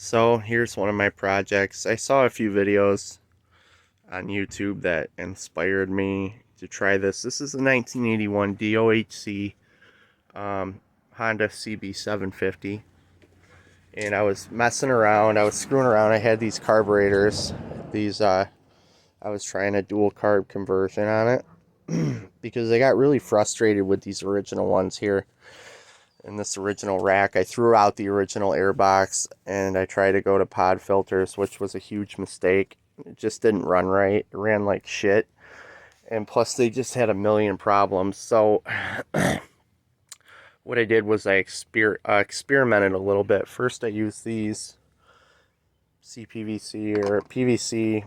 So here's one of my projects. I saw a few videos on YouTube that inspired me to try this. This is a 1981 DOHC Honda CB750. And I was messing around, I was screwing around. I had these carburetors. I was trying a dual carb conversion on it because I got really frustrated with these original ones here. In this original rack, I threw out the original air box and I tried to go to pod filters, which was a huge mistake. It just didn't run right. It ran like shit. And plus they just had a million problems. So what I did was I experimented a little bit. First I used these CPVC or PVC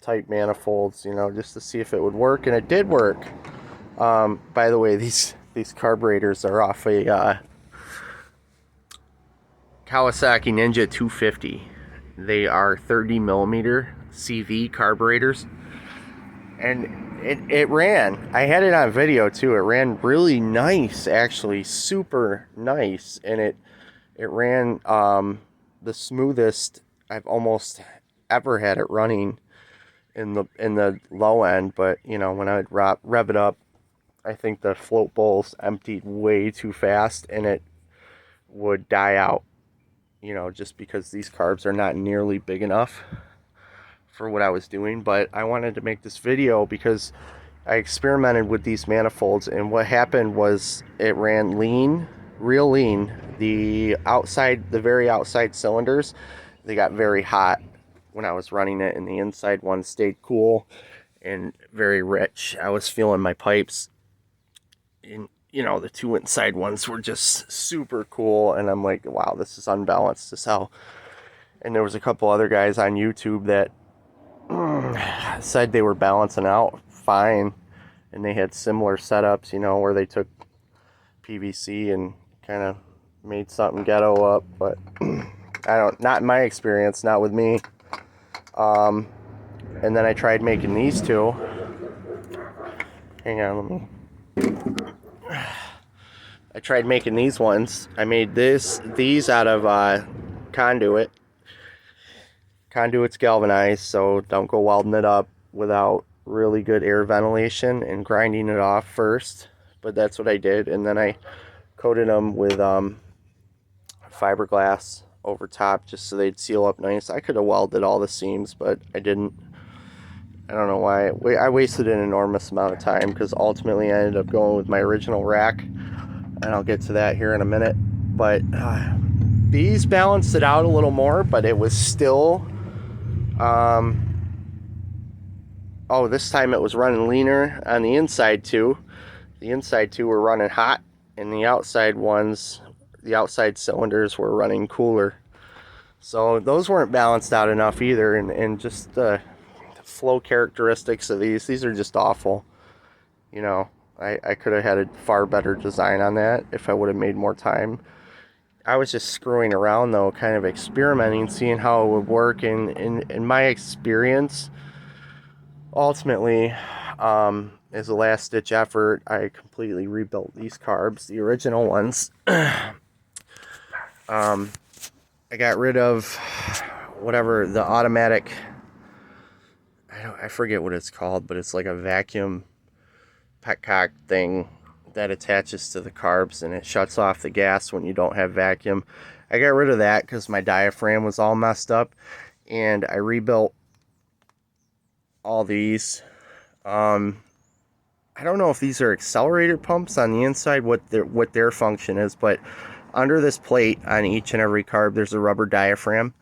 type manifolds, just to see if it would work, and it did work. By the way, these carburetors are off a Kawasaki Ninja 250. They are 30 millimeter CV carburetors, and it ran. I had it on video too. It ran really nice, actually, super nice, and it ran the smoothest I've almost ever had it running in the low end. But when I would rev it up, I think the float bowls emptied way too fast and it would die out. Just because these carbs are not nearly big enough for what I was doing. But I wanted to make this video because I experimented with these manifolds, and what happened was it ran lean, real lean. The very outside cylinders, they got very hot when I was running it, and the inside one stayed cool and very rich. I was feeling my pipes, and the two inside ones were just super cool, and I'm like, wow, this is unbalanced as hell. And there was a couple other guys on YouTube that said they were balancing out fine, and they had similar setups, where they took PVC and kind of made something ghetto up. But not in my experience, not with me. And then I tried making these two. Hang on, I tried making these ones. I made these out of conduit. Conduit's galvanized, so don't go welding it up without really good air ventilation and grinding it off first. But that's what I did, and then I coated them with fiberglass over top just so they'd seal up nice. I could have welded all the seams, but I didn't. I don't know why. I wasted an enormous amount of time because ultimately I ended up going with my original rack, and I'll get to that here in a minute. But these balanced it out a little more, but it was still this time it was running leaner on the inside too. The inside two were running hot, and the outside cylinders were running cooler. So those weren't balanced out enough either, and just the flow characteristics of these are just awful. I could have had a far better design on that if I would have made more time. I was just screwing around though, kind of experimenting, seeing how it would work. And in my experience, ultimately, as a last ditch effort, I completely rebuilt these carbs, the original ones. I got rid of whatever the automatic, I forget what it's called, but it's like a vacuum petcock thing that attaches to the carbs, and it shuts off the gas when you don't have vacuum. I got rid of that because my diaphragm was all messed up, and I rebuilt all these. I don't know if these are accelerator pumps on the inside, what their function is, but under this plate on each and every carb there's a rubber diaphragm,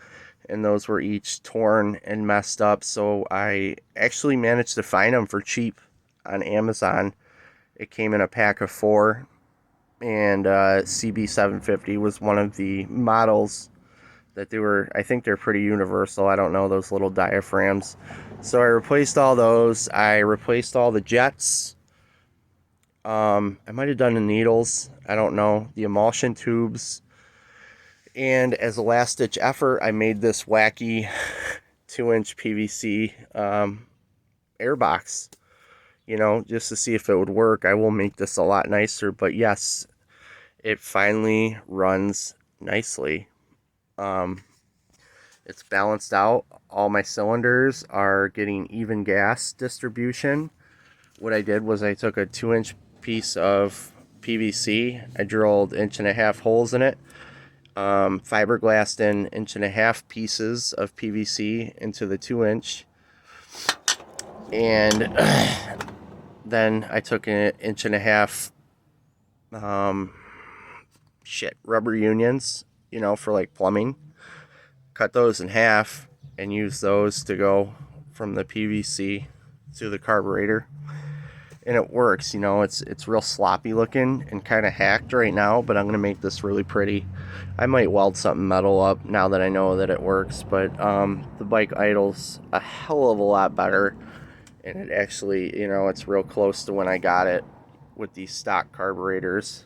and those were each torn and messed up. So I actually managed to find them for cheap on Amazon. It came in a pack of 4, and CB750 was one of the models that they were. I think they're pretty universal. I don't know, those little diaphragms. So I replaced all those. I replaced all the jets. I might have done the needles. I don't know. The emulsion tubes. And as a last ditch effort, I made this wacky 2-inch PVC air box. Just to see if it would work. I will make this a lot nicer, but yes, it finally runs nicely. It's balanced out. All my cylinders are getting even gas distribution. What I did was I took a 2-inch piece of PVC. I drilled 1.5 holes in it. Fiberglassed in 1.5 pieces of PVC into the 2-inch. And then I took an 1.5 rubber unions, you know, for like plumbing. Cut those in half and use those to go from the PVC to the carburetor. And it works, you know. It's real sloppy looking and kind of hacked right now, but I'm gonna make this really pretty. I might weld something metal up now that I know that it works, but the bike idles a hell of a lot better, and it actually, you know, it's real close to when I got it with these stock carburetors.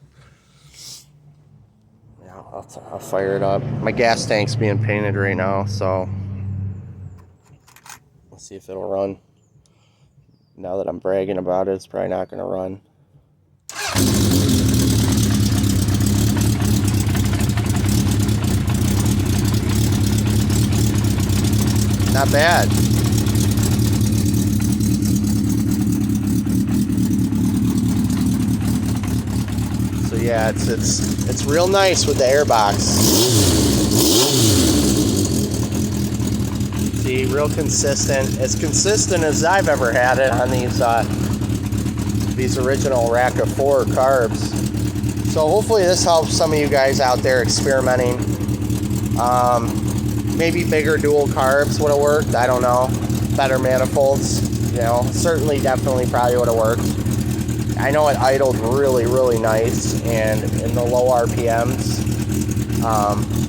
Yeah, I'll fire it up. My gas tank's being painted right now, so let's see if it'll run. Now that I'm bragging about it, it's probably not going to run. Not bad. So yeah, it's real nice with the airbox. See, real consistent. As consistent as I've ever had it on these original rack of 4 carbs. So hopefully this helps some of you guys out there experimenting. Maybe bigger dual carbs would have worked. I don't know. Better manifolds, you know. Certainly, definitely, probably would have worked. I know it idled really, really nice, and in the low RPMs,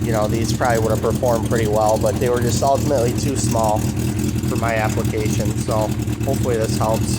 you know, these probably would have performed pretty well, but they were just ultimately too small for my application. So hopefully this helps.